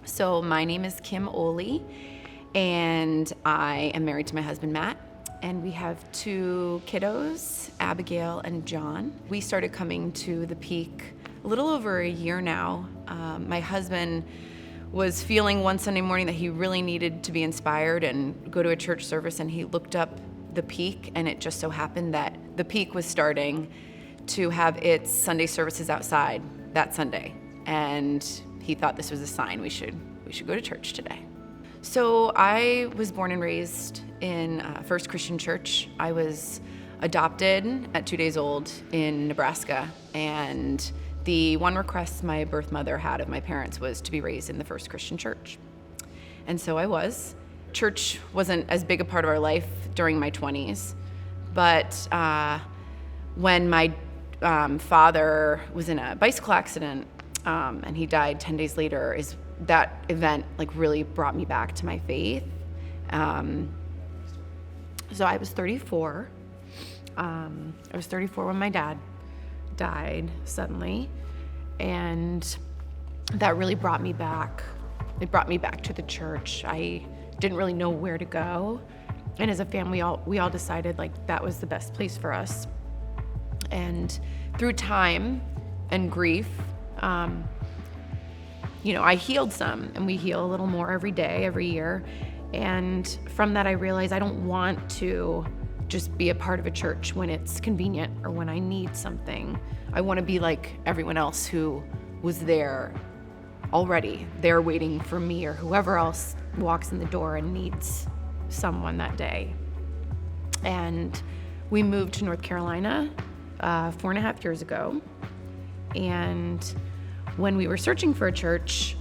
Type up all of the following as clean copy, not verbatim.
So my name is Kim Oley, and I am married to my husband, Matt, and we have 2 kiddos, Abigail and John. We started coming to the Peak a little over a year now. My husband was feeling one Sunday morning that he really needed to be inspired and go to a church service, and he looked up the Peak, and it just so happened that the Peak was starting to have its Sunday services outside that Sunday, and he thought this was a sign we should go to church today. So I was born and raised in First Christian Church. I was adopted at 2 days old in Nebraska, and the one request my birth mother had of my parents was to be raised in the First Christian Church. And so I was. Church wasn't as big a part of our life during my 20s, but when my father was in a bicycle accident, and he died 10 days later, is that event really brought me back to my faith. So I was 34. I was 34 when my dad died suddenly, and that really brought me back. It brought me back to the church. I didn't really know where to go, and as a family, we all decided that was the best place for us. And through time and grief, I healed some, and we heal a little more every day, every year. And from that, I realized I don't want to just be a part of a church when it's convenient or when I need something. I want to be like everyone else who was there already. They're waiting for me or whoever else walks in the door and needs someone that day. And we moved to North Carolina 4.5 years ago. And when we were searching for a church,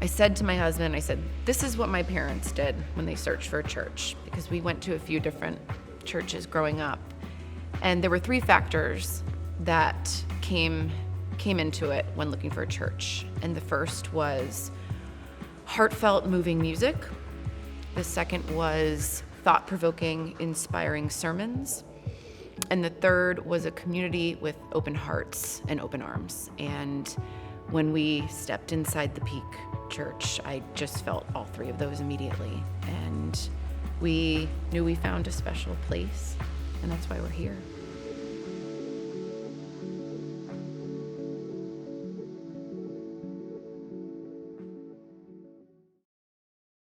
I said to my husband, this is what my parents did when they searched for a church, because we went to a few different churches growing up. And there were 3 factors that came into it when looking for a church. And the first was heartfelt, moving music. The second was thought-provoking, inspiring sermons. And the third was a community with open hearts and open arms. And when we stepped inside the Peak Church, I just felt all 3 of those immediately. And we knew we found a special place, and that's why we're here.